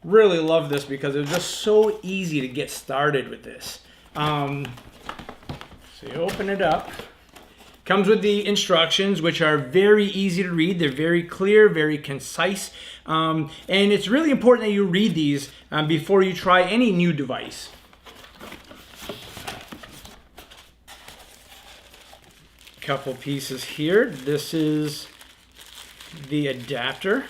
really love this because it was just so easy to get started with this. So you open it up. Comes with the instructions, which are very easy to read. They're very clear, very concise. And it's really important that you read these before you try any new device. Couple pieces here. This is the adapter.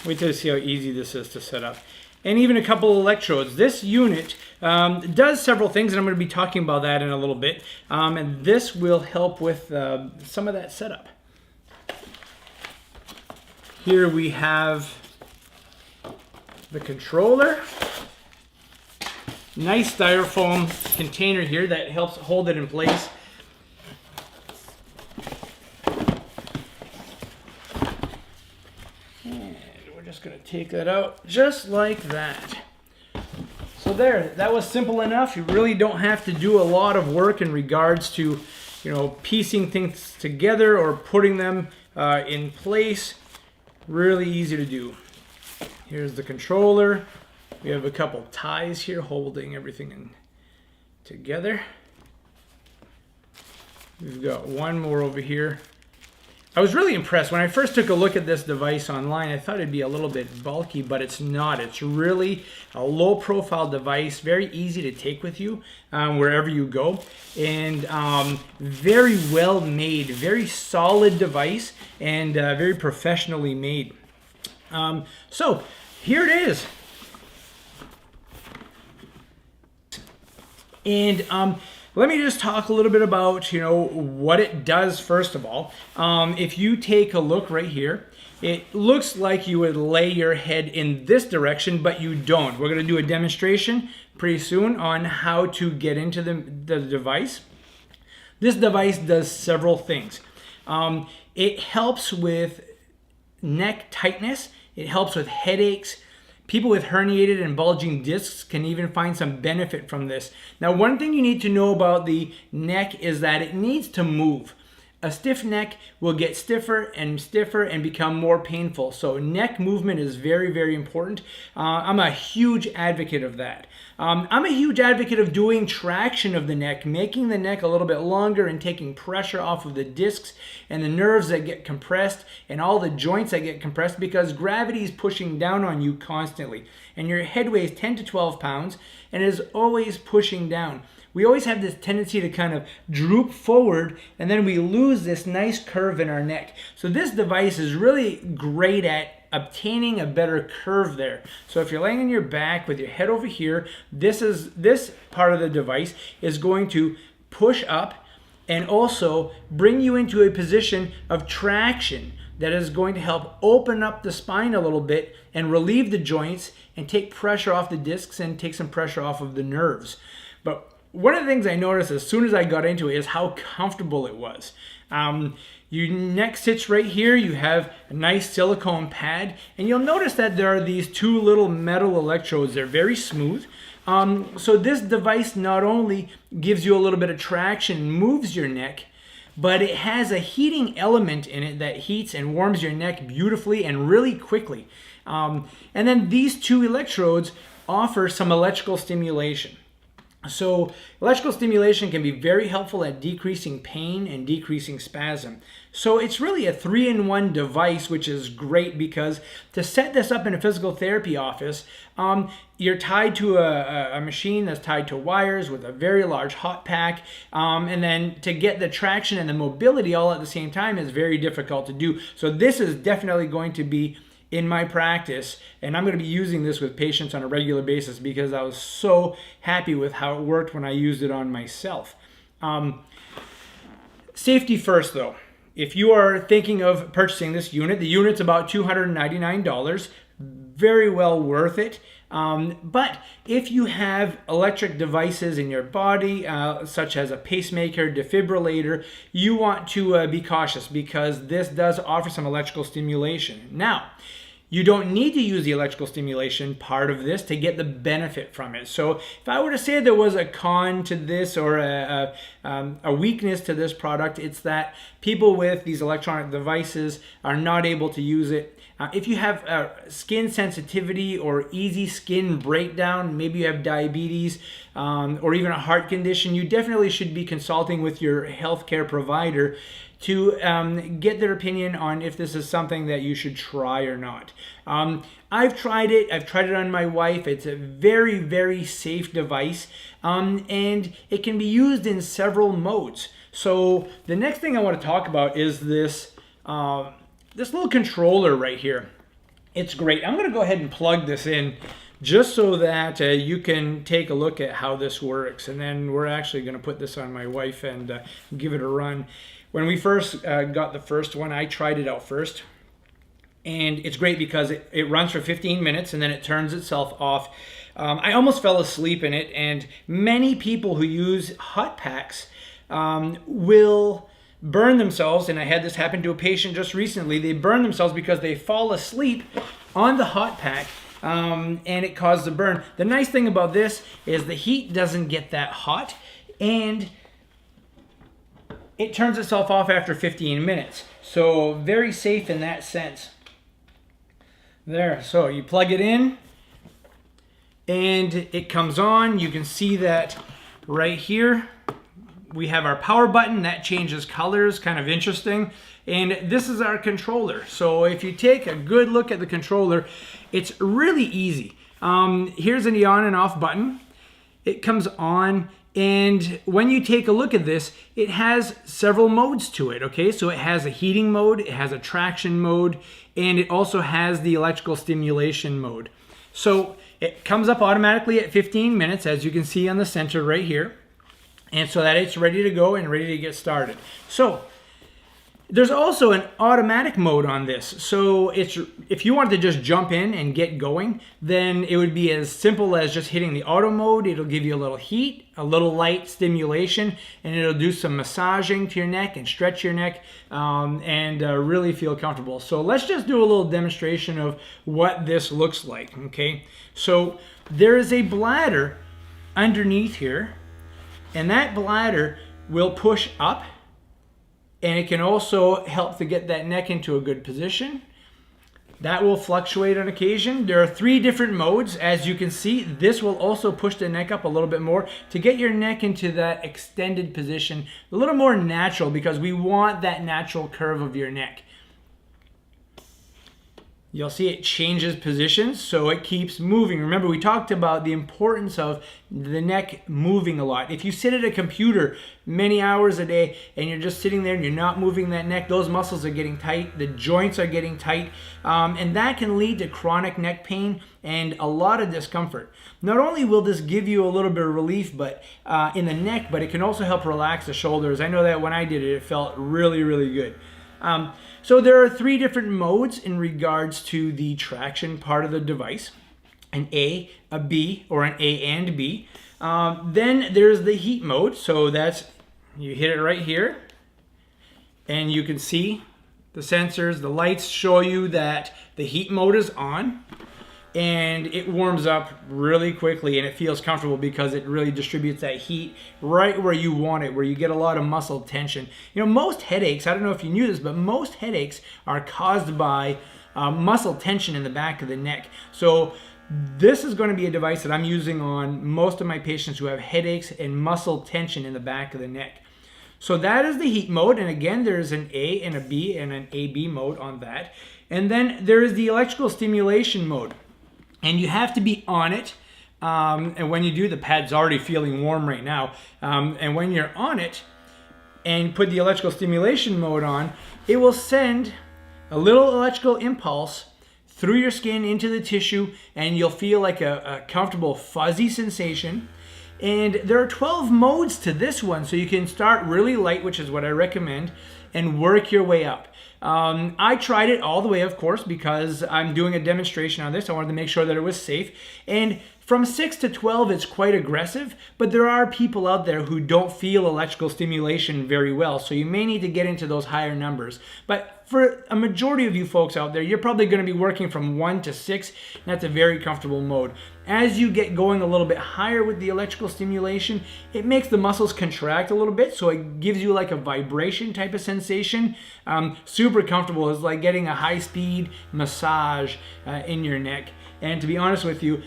Wait till you see how easy this is to set up. And even a couple of electrodes. This unit does several things, and I'm going to be talking about that in a little bit. And this will help with some of that setup. Here we have the controller. Nice styrofoam container here that helps hold it in place. Just going to take that out just like that. So there, that was simple enough. You really don't have to do a lot of work in regards to, piecing things together or putting them in place. Really easy to do. Here's the controller. We have a couple ties here holding everything in together. We've got one more over here. I was really impressed. When I first took a look at this device online, I thought it'd be a little bit bulky, but it's not. It's really a low-profile device, very easy to take with you wherever you go, and very well made, very solid device, and very professionally made. So here it is. And let me just talk a little bit about, what it does first of all. If you take a look right here, it looks like you would lay your head in this direction, but you don't. We're going to do a demonstration pretty soon on how to get into the device. This device does several things. It helps with neck tightness. It helps with headaches. People with herniated and bulging discs can even find some benefit from this. Now, one thing you need to know about the neck is that it needs to move. A stiff neck will get stiffer and become more painful. So neck movement is very, very important. I'm a huge advocate of that. I'm a huge advocate of doing traction of the neck, making the neck a little bit longer and taking pressure off of the discs and the nerves that get compressed and all the joints that get compressed, because gravity is pushing down on you constantly. And your head weighs 10 to 12 pounds and is always pushing down. We always have this tendency to kind of droop forward, and then we lose this nice curve in our neck. So this device is really great at obtaining a better curve there. So if you're laying on your back with your head over here, this part of the device is going to push up and also bring you into a position of traction that is going to help open up the spine a little bit and relieve the joints and take pressure off the discs and take some pressure off of the nerves. But one of the things I noticed as soon as I got into it is how comfortable it was. Your neck sits right here. You have a nice silicone pad, and you'll notice that there are these two little metal electrodes. They're very smooth. So this device not only gives you a little bit of traction and moves your neck, but it has a heating element in it that heats and warms your neck beautifully and really quickly. And then these two electrodes offer some electrical stimulation. So electrical stimulation can be very helpful at decreasing pain and decreasing spasm. So it's really a 3-in-1 device, which is great because to set this up in a physical therapy office, you're tied to a machine that's tied to wires with a very large hot pack. And then to get the traction and the mobility all at the same time is very difficult to do. So this is definitely going to be in my practice, and I'm going to be using this with patients on a regular basis because I was so happy with how it worked when I used it on myself. Safety first though. If you are thinking of purchasing this unit, the unit's about $299, very well worth it. But if you have electric devices in your body, such as a pacemaker, defibrillator, you want to be cautious because this does offer some electrical stimulation. Now, you don't need to use the electrical stimulation part of this to get the benefit from it. So if I were to say there was a con to this or a weakness to this product, it's that people with these electronic devices are not able to use it. If you have skin sensitivity or easy skin breakdown, maybe you have diabetes or even a heart condition, you definitely should be consulting with your healthcare provider to get their opinion on if this is something that you should try or not. I've tried it. I've tried it on my wife. It's a very, very safe device, and it can be used in several modes. So the next thing I want to talk about is this little controller right here. It's great. I'm going to go ahead and plug this in just so that you can take a look at how this works. And then we're actually going to put this on my wife and give it a run. When we first got the first one, I tried it out first. And it's great because it runs for 15 minutes and then it turns itself off. I almost fell asleep in it. And many people who use hot packs will burn themselves. And I had this happen to a patient just recently. They burn themselves because they fall asleep on the hot pack. And it caused a burn. The nice thing about this is the heat doesn't get that hot, and it turns itself off after 15 minutes. So very safe in that sense. There, so you plug it in and it comes on. You can see that right here we have our power button that changes colors, kind of interesting. And this is our controller. So if you take a good look at the controller, it's really easy. Here's an on and off button. It comes on, and when you take a look at this, it has several modes to it, okay? So it has a heating mode, it has a traction mode, and it also has the electrical stimulation mode. So it comes up automatically at 15 minutes, as you can see on the center right here, and so that it's ready to go and ready to get started. So there's also an automatic mode on this. So if you wanted to just jump in and get going, then it would be as simple as just hitting the auto mode. It'll give you a little heat, a little light stimulation, and it'll do some massaging to your neck and stretch your neck and really feel comfortable. So let's just do a little demonstration of what this looks like, okay? So there is a bladder underneath here, and that bladder will push up, and it can also help to get that neck into a good position. That will fluctuate on occasion. There are 3 different modes. As you can see, this will also push the neck up a little bit more to get your neck into that extended position, a little more natural, because we want that natural curve of your neck. You'll see it changes positions, so it keeps moving. Remember, we talked about the importance of the neck moving a lot. If you sit at a computer many hours a day and you're just sitting there and you're not moving that neck, those muscles are getting tight, the joints are getting tight, and that can lead to chronic neck pain and a lot of discomfort. Not only will this give you a little bit of relief in the neck, but it can also help relax the shoulders. I know that when I did it, it felt really, really good. So there are 3 different modes in regards to the traction part of the device: an A, a B, or an A and B. Then there's the heat mode. So that's, you hit it right here, and you can see the sensors, the lights show you that the heat mode is on, and it warms up really quickly and it feels comfortable because it really distributes that heat right where you want it, where you get a lot of muscle tension. You know, most headaches, I don't know if you knew this, but most headaches are caused by muscle tension in the back of the neck. So this is going to be a device that I'm using on most of my patients who have headaches and muscle tension in the back of the neck. So that is the heat mode, and again, there's an A and a B and an AB mode on that. And then there is the electrical stimulation mode. And you have to be on it, and when you do, the pad's already feeling warm right now, and when you're on it and put the electrical stimulation mode on, it will send a little electrical impulse through your skin into the tissue, and you'll feel like a comfortable fuzzy sensation. And there are 12 modes to this one, so you can start really light, which is what I recommend, and work your way up. I tried it all the way, of course, because I'm doing a demonstration on this. I wanted to make sure that it was safe. And From 6 to 12, it's quite aggressive, but there are people out there who don't feel electrical stimulation very well, so you may need to get into those higher numbers. But for a majority of you folks out there, you're probably going to be working from 1 to 6, and that's a very comfortable mode. As you get going a little bit higher with the electrical stimulation, it makes the muscles contract a little bit, so it gives you like a vibration type of sensation. Super comfortable. It's like getting a high-speed massage in your neck. And to be honest with you,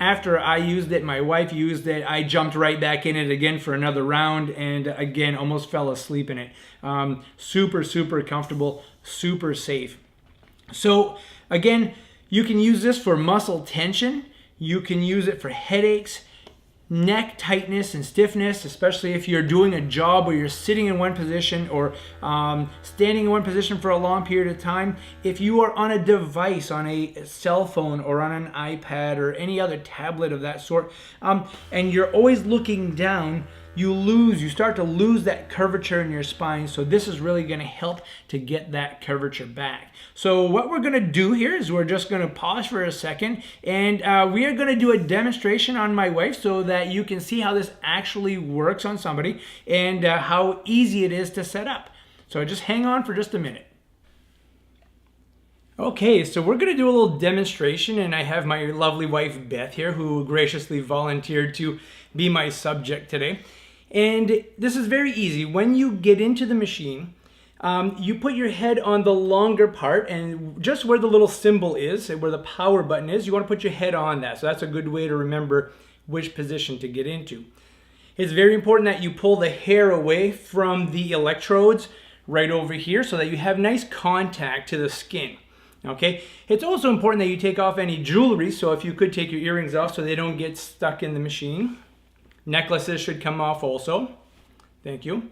after I used it, my wife used it, I jumped right back in it again for another round, and again, almost fell asleep in it. Super, super comfortable, super safe. So again, you can use this for muscle tension. You can use it for headaches, neck tightness and stiffness, especially if you're doing a job where you're sitting in one position or standing in one position for a long period of time. If you are on a device, on a cell phone or on an iPad or any other tablet of that sort, and you're always looking down, you start to lose that curvature in your spine. So this is really going to help to get that curvature back. So what we're going to do here is we're just going to pause for a second, and we are going to do a demonstration on my wife so that you can see how this actually works on somebody and how easy it is to set up. So just hang on for just a minute. Okay, so we're going to do a little demonstration, and I have my lovely wife Beth here who graciously volunteered to be my subject today. And this is very easy. When you get into the machine, you put your head on the longer part, and just where the little symbol is, where the power button is, you want to put your head on that. So that's a good way to remember which position to get into. It's very important that you pull the hair away from the electrodes right over here so that you have nice contact to the skin. Okay, it's also important that you take off any jewelry, so if you could take your earrings off so they don't get stuck in the machine. Necklaces should come off also. Thank you.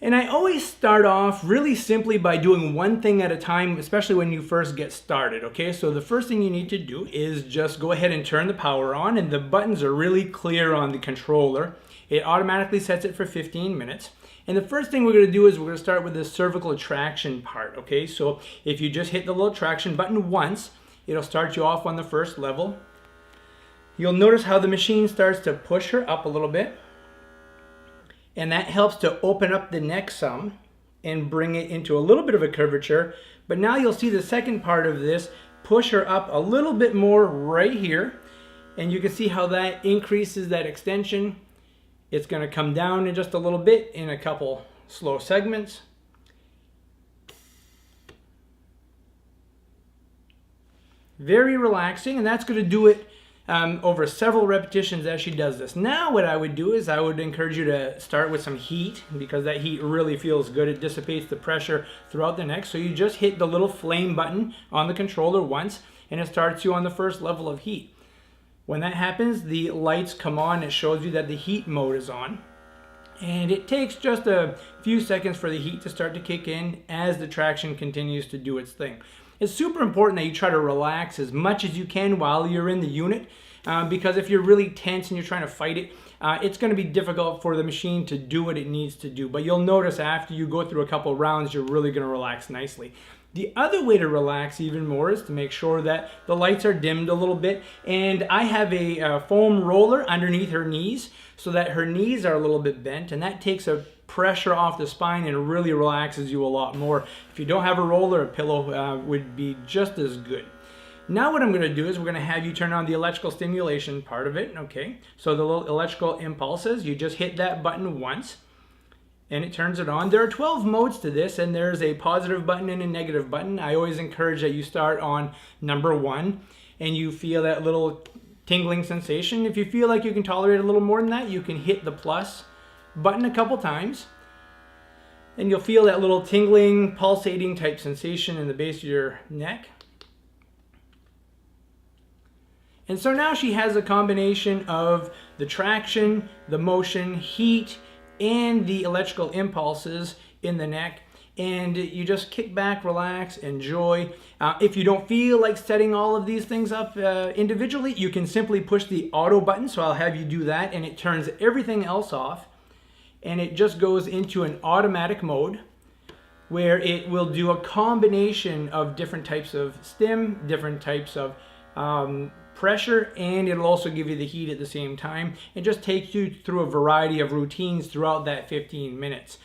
And I always start off really simply by doing one thing at a time, especially when you first get started, okay? So the first thing you need to do is just go ahead and turn the power on, and the buttons are really clear on the controller. It automatically sets it for 15 minutes. And the first thing we're going to do is we're going to start with the cervical traction part, okay? So if you just hit the little traction button once, it'll start you off on the first level. You'll notice how the machine starts to push her up a little bit. And that helps to open up the neck some and bring it into a little bit of a curvature. But now you'll see the second part of this push her up a little bit more right here. And you can see how that increases that extension. It's going to come down in just a little bit in a couple slow segments. Very relaxing, and that's going to do it over several repetitions as she does this. Now what I would do is I would encourage you to start with some heat, because that heat really feels good. It dissipates the pressure throughout the neck. So you just hit the little flame button on the controller once, and it starts you on the first level of heat. When that happens, the lights come on. It shows you that the heat mode is on. And it takes just a few seconds for the heat to start to kick in as the traction continues to do its thing. It's super important that you try to relax as much as you can while you're in the unit, because if you're really tense and you're trying to fight it, it's going to be difficult for the machine to do what it needs to do. But you'll notice after you go through a couple rounds, you're really going to relax nicely. The other way to relax even more is to make sure that the lights are dimmed a little bit. And I have a foam roller underneath her knees so that her knees are a little bit bent, and that takes a pressure off the spine and really relaxes you a lot more. If you don't have a roller, a pillow would be just as good. Now what I'm going to do is we're going to have you turn on the electrical stimulation part of it, okay? So the little electrical impulses, you just hit that button once and it turns it on. There are 12 modes to this, and there's a positive button and a negative button. I always encourage that you start on number 1 and you feel that little tingling sensation. If you feel like you can tolerate a little more than that, you can hit the plus button a couple times and you'll feel that little tingling, pulsating type sensation in the base of your neck. And so now she has a combination of the traction, the motion, heat, and the electrical impulses in the neck. And you just kick back, relax, enjoy. If you don't feel like setting all of these things up individually, you can simply push the auto button. So I'll have you do that, and it turns everything else off. And it just goes into an automatic mode where it will do a combination of different types of stim, different types of pressure, and it'll also give you the heat at the same time. It just takes you through a variety of routines throughout that 15 minutes.